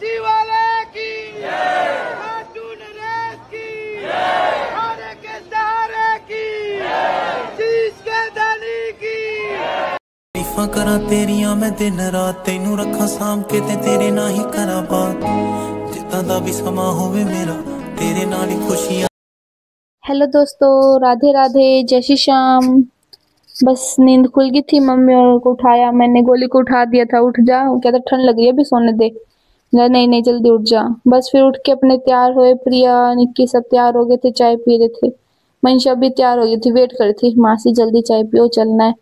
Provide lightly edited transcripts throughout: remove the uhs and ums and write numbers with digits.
काशी वाले की, खाटू नरेश की, खाने के सहारे की, शीश के धनी की। तारीफां करा तेरियां मैं दिन रात, तेनू रखा साम के ते तेरे ना ही करा बात, जिद्दां दा भी समा होवे मेरा तेरे नाल ही खुशियां। हेलो दोस्तों, राधे राधे, जय श्री श्याम। बस नींद खुल गई थी, मम्मी और को उठाया मैंने, गोली को उठा दिया था, उठ जा, कहता ठंड लग रही है अभी सोने दे। नहीं नहीं जल्दी उठ जा। बस फिर उठ के अपने तैयार हुए, प्रिया निक्की सब तैयार हो गए थे, चाय पी रहे थे। मंशा भी तैयार हो गई थी, वेट कर रही थी, मासी जल्दी चाय पियो चलना है।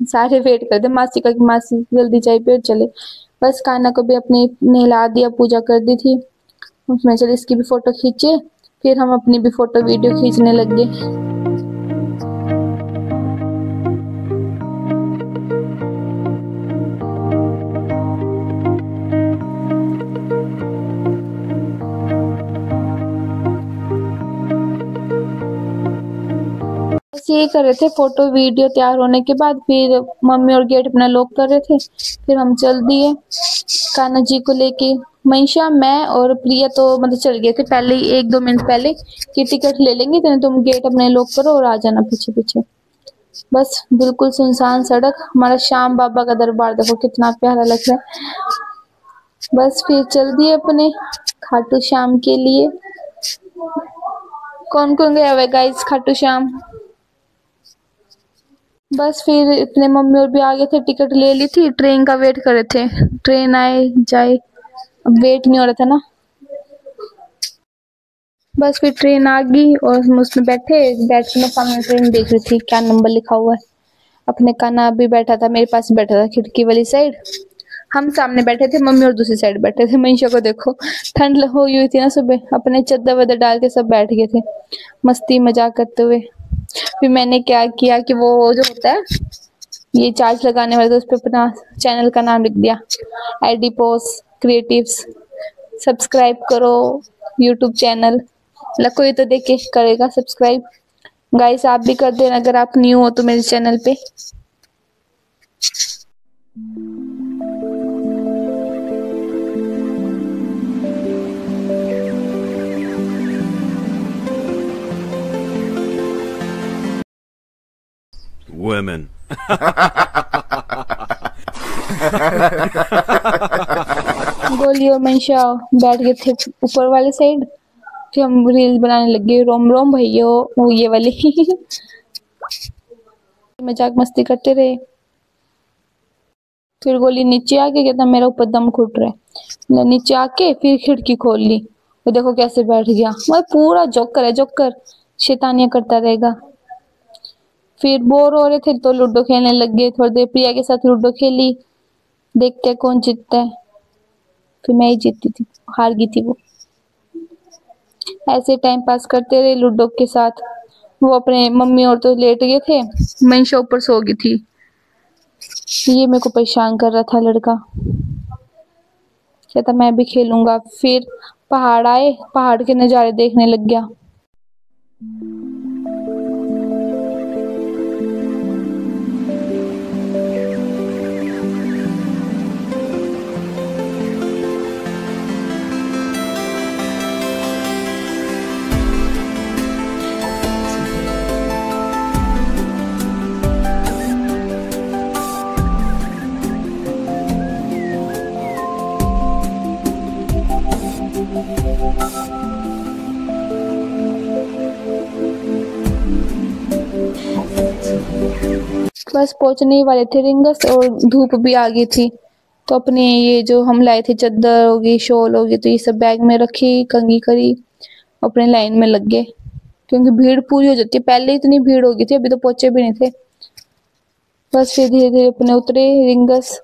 सारे वेट करते मासी का कि मासी जल्दी चाय पियो चले। बस कान्हा को भी अपने नहला दिया, पूजा कर दी थी उसमें। चल इसकी भी फोटो खींचे, फिर हम अपनी भी फोटो वीडियो खींचने लग गए। ये कर रहे थे फोटो वीडियो, तैयार होने के बाद फिर मम्मी और गेट अपना लॉक कर रहे थे, फिर हम चल दिए कान्हा जी को लेके। मंशा, मैं और प्रिया तो मतलब चल गए थे पहले ही, 1-2 मिनट पहले कि टिकट ले लेंगे तो तुम गेट अपने लॉक करो और आ जाना पीछे पीछे। बस बिल्कुल सुनसान सड़क, हमारा श्याम बाबा का दरबार देखो कितना प्यारा लग रहा है। बस फिर चल दिए अपने खाटू श्याम के लिए। कौन कौन गया हुआ गाइस खाटू श्याम? बस फिर इतने मम्मी और भी आ गए थे, टिकट ले ली थी, ट्रेन का वेट कर रहे थे, ट्रेन आए जाए, अब वेट नहीं हो रहा था ना। बस फिर ट्रेन आ गई और हम उसमें बैठे, बैठ के मैं सामने ट्रेन देख रही थी क्या नंबर लिखा हुआ है। अपने कान्हा भी बैठा था, मेरे पास बैठा था खिड़की वाली साइड, हम सामने बैठे थे, मम्मी और दूसरी साइड बैठे थे। मंशा को देखो ठंड हो हुई थी ना सुबह, अपने चद्दर वद्दर डाल के सब बैठ गए थे मस्ती मजाक करते हुए। फिर मैंने क्या किया कि वो जो होता है ये चार्ज लगाने वाला, तो उस पर अपना चैनल का नाम लिख दिया, एडिपोस क्रिएटिव्स, सब्सक्राइब करो यूट्यूब चैनल। कोई तो देख के करेगा सब्सक्राइब। गाइस आप भी कर देना अगर आप न्यू हो तो मेरे चैनल पे। Women. गोली और मंशा बैठ गए थे ऊपर वाले साइड, फिर हम रील बनाने लग गए, रोम रोम भैया वो ये वाली मजाक मस्ती करते रहे। फिर गोली नीचे आके कहता मेरा ऊपर दम घुट रहा है, नीचे आके फिर खिड़की खोल ली, वो देखो कैसे बैठ गया, वो पूरा जोकर है, जोकर शैतानियां करता रहेगा। फिर बोर हो रहे थे तो लूडो खेलने लग गए, थोड़ी देर प्रिया के साथ लूडो खेली, देखते हैं कौन जीतता है। फिर मैं ही जीतती थी, हार गई थी वो। ऐसे टाइम पास करते रहे लूडो के साथ। वो अपने मम्मी और तो लेट गए थे, मंशा ऊपर सो गई थी। ये मेरे को परेशान कर रहा था लड़का, कहता मैं भी खेलूंगा। फिर पहाड़ आए, पहाड़ के नजारे देखने लग गया। बस पहुंचने ही वाले थे रिंगस और धूप भी आ गई थी, तो अपने ये जो हम लाए थे चादर होगी, शॉल होगी, तो ये सब बैग में रखी, कंघी करी, अपने लाइन में लग गए क्योंकि भीड़ पूरी हो जाती है। पहले इतनी भीड़ हो गई थी, अभी तो पहुंचे भी नहीं थे। बस फिर धीरे धीरे अपने उतरे रिंगस,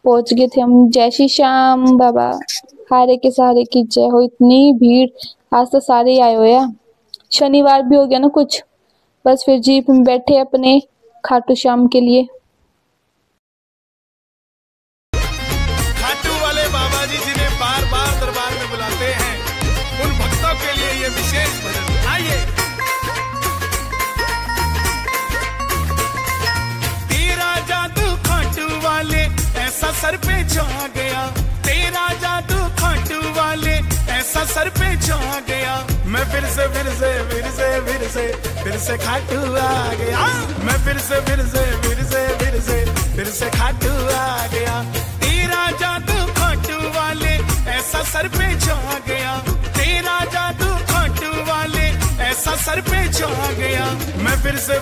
पहुंच गए थे हम। जय श्री श्याम बाबा, हारे के सहारे की जय हो। इतनी भीड़, आज तो सारे ही आए हो यार, शनिवार भी हो गया ना कुछ। बस फिर जीप में बैठे अपने खाटू श्याम के लिए। खाटू वाले बाबा जी जिन्हें बार बार दरबार में बुलाते हैं, उन भक्तों के लिए ये विशेष भजन। आइए। तेरा जादू खाटू वाले, ऐसा सर पे छा गया, तेरा जादू खाटू वाले ऐसा सर पे छा गया। मैं फिर से खाटू आ गया, मैं फिर से खाटू आ गया। तेरा जादू खाटू वाले ऐसा सर पे छा गया, तेरा जादू खाटू वाले ऐसा सर पे छा गया। मैं फिर से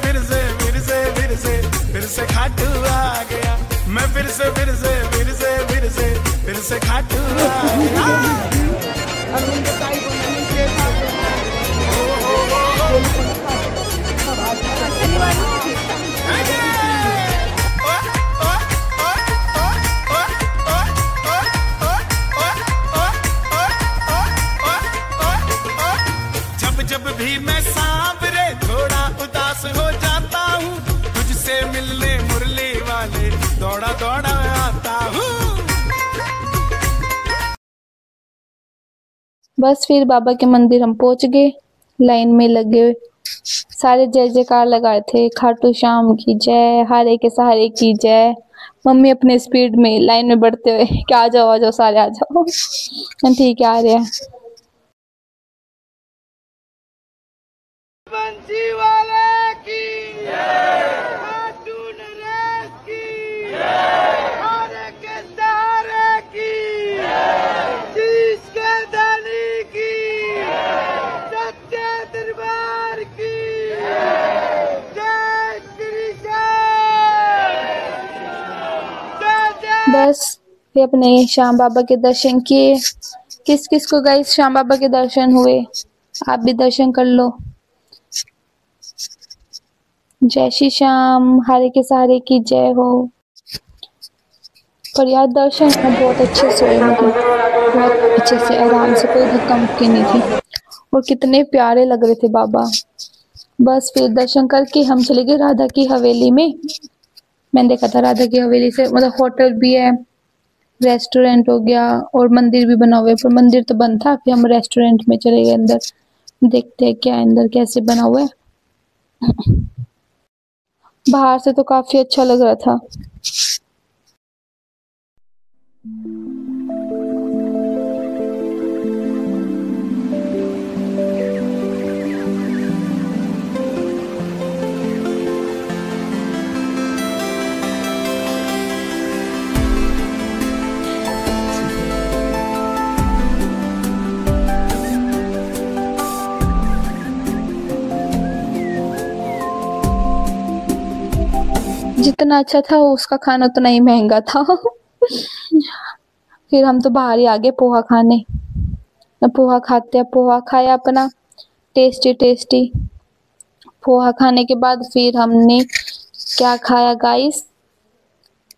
खाटू आ गया, मैं फिर से खाटू आ गया। जब भी मैं सांवरे थोड़ा उदास हो जाता हूँ, तुझसे मिलने मुरली वाले दौड़ा दौड़ा आता हूँ। बस फिर बाबा के मंदिर हम पहुंच गए, लाइन में लगे सारे जय जयकार लगा रहे थे, खाटू श्याम की जय, हारे के सहारे की जय। मम्मी अपने स्पीड में लाइन में बढ़ते हुए कि आ जाओ सारे आ जाओ। ठीक है आ रहे हैं। बंसी वाले की खाटू नरेश की हारे के सहारे की शीश के धनी की सच्चे दरबार की जय श्री श्याम। बस फिर अपने श्याम बाबा के दर्शन किए। किस किस को गाइस श्याम बाबा के दर्शन हुए, आप भी दर्शन कर लो। जय श्री श्याम, हारे के सहारे की जय हो। पर यार दर्शन बहुत अच्छे से हुए, मतलब बहुत अच्छे से आराम से, कोई धक्का मुक्की नहीं थी और कितने प्यारे लग रहे थे बाबा। बस फिर दर्शन करके हम चले गए राधा की हवेली में। मैंने देखा था राधा की हवेली से मतलब होटल भी है, रेस्टोरेंट हो गया और मंदिर भी बना हुआ है, पर मंदिर तो बंद था। फिर हम रेस्टोरेंट में चले गए अंदर, देखते हैं क्या अंदर कैसे बना हुआ है। बाहर से तो काफी अच्छा लग रहा था। जितना अच्छा था उसका खाना उतना ही महंगा था। फिर हम तो बाहर ही आ गए पोहा खाने। पोहा खाते हैं, पोहा खाया अपना टेस्टी टेस्टी। पोहा खाने के बाद फिर हमने क्या खाया गाइस,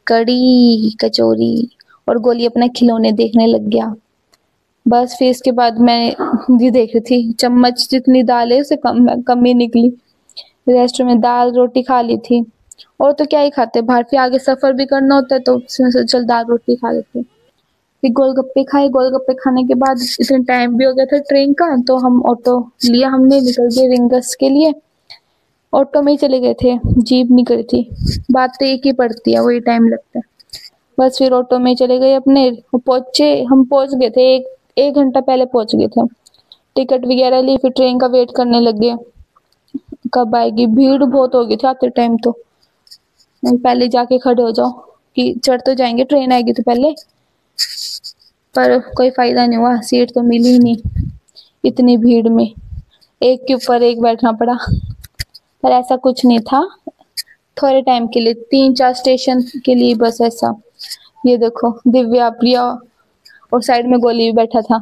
कड़ी कचौरी और गोली अपने खिलौने देखने लग गया। बस फिर इसके बाद मैं ये देख रही थी, चम्मच जितनी दाल है उसे कम ही निकली। रेस्टोरेंट में दाल रोटी खा ली थी और तो क्या ही खाते, बाहर फिर आगे सफर भी करना होता है तो चल दाल रोटी खा लेते। फिर गोलगप्पे खाए, गोलगप्पे खाने के बाद इतना टाइम भी हो गया था ट्रेन का, तो हम ऑटो लिया, हमने निकल गए रिंगस के लिए। ऑटो में ही चले गए थे, जीप नहीं करी थी, बात तो एक ही पड़ती है, वही टाइम लगता है। बस फिर ऑटो में चले गए अपने, हम पहुंच गए थे एक घंटा पहले पहुंच गए थे। टिकट वगैरह ली, फिर ट्रेन का वेट करने लग गए कब आएगी। भीड़ बहुत हो गई थी आते टाइम, तो पहले जाके खड़े हो जाओ कि चढ़ तो जाएंगे, ट्रेन आएगी तो पहले। पर कोई फायदा नहीं हुआ, सीट तो मिली ही नहीं इतनी भीड़ में, एक के ऊपर एक बैठना पड़ा। पर ऐसा कुछ नहीं था, थोड़े टाइम के लिए, 3-4 स्टेशन के लिए बस ऐसा। ये देखो दिव्या, प्रिया और साइड में गोली भी बैठा था।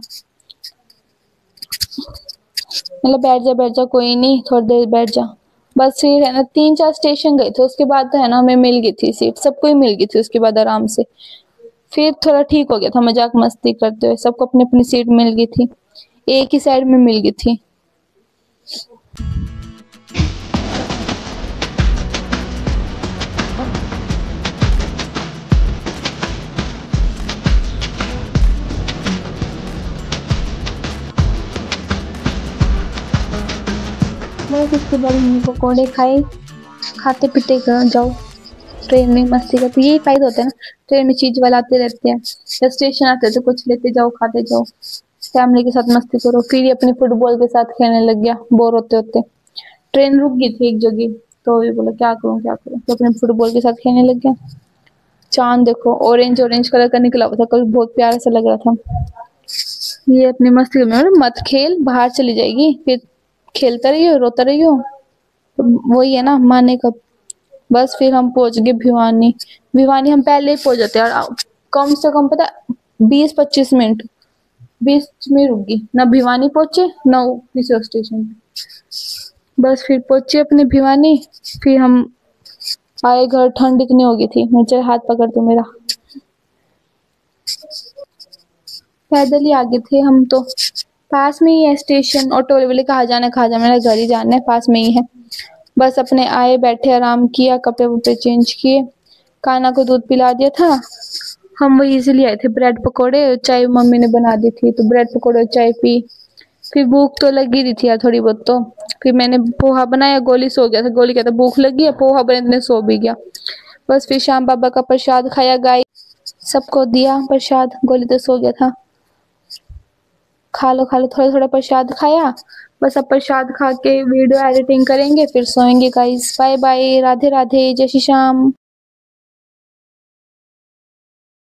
मतलब बैठ जा कोई नहीं, थोड़ी देर बैठ जा। बस फिर है ना 3-4 स्टेशन गए थे, उसके बाद है ना हमें मिल गई थी सीट, सबको ही मिल गई थी उसके बाद आराम से। फिर थोड़ा ठीक हो गया था, मजाक मस्ती करते हुए सबको अपनी अपनी सीट मिल गई थी, एक ही साइड में मिल गई थी। बस उसके बाद हमने पकौड़े खाए, खाते पीते जाओ। ट्रेन में मस्ती करते, यही फायदा होता है ना, ट्रेन में चीज वाला आते रहते हैं, या स्टेशन आते हैं तो कुछ लेते जाओ खाते जाओ, फैमिली के साथ मस्ती करो। फिर ये अपने फुटबॉल के साथ खेलने लग गया बोर होते होते। ट्रेन रुक गई थी एक जगह, तो ये बोला क्या करूं, तो अपने फुटबॉल के साथ खेलने लग गया। चांद देखो ऑरेंज ऑरेंज कलर का निकला हुआ था कल, बहुत प्यारा सा लग रहा था। ये अपनी मस्ती में मत खेल, बाहर चली जाएगी, फिर खेलता रहियो रोता रहियो, वही है ना माने का। बस फिर हम पहुंच गए भिवानी। भिवानी हम पहले ही पहुंच जाते यार, कम से कम पता 20-25 मिनट बीच में रुक गई, ना भिवानी पहुंचे ना किसी स्टेशन पे। बस फिर पहुंचे अपने भिवानी, फिर हम आए घर, ठंड इतनी हो गई थी। मैं चल हाथ पकड़ दो मेरा, पैदल ही आगे थे हम तो, पास में ही है स्टेशन। ऑटो वाले बोले कहाँ जाना मेरा घर ही जाना है, पास में ही है। बस अपने आए बैठे आराम किया, कपड़े वपड़े चेंज किए, काना को दूध पिला दिया था। हम वही इसीलिए आए थे, ब्रेड पकौड़े चाय मम्मी ने बना दी थी, तो ब्रेड पकौड़े चाय पी। फिर भूख तो लगी रही थी यार थोड़ी बहुत, तो फिर मैंने पोहा बनाया, गोली सो गया था, गोली कहता भूख लगी है, पोहा बने इतने सो भी गया। बस फिर श्याम बाबा का प्रसाद खाया, गाय सबको दिया प्रसाद, गोली तो सो गया था। खा लो थोड़ा थोड़ा प्रसाद खाया। बस अब प्रसाद खा के वीडियो एडिटिंग करेंगे, फिर सोएंगे guys. Bye bye, Radhe Radhe, जय श्री श्याम।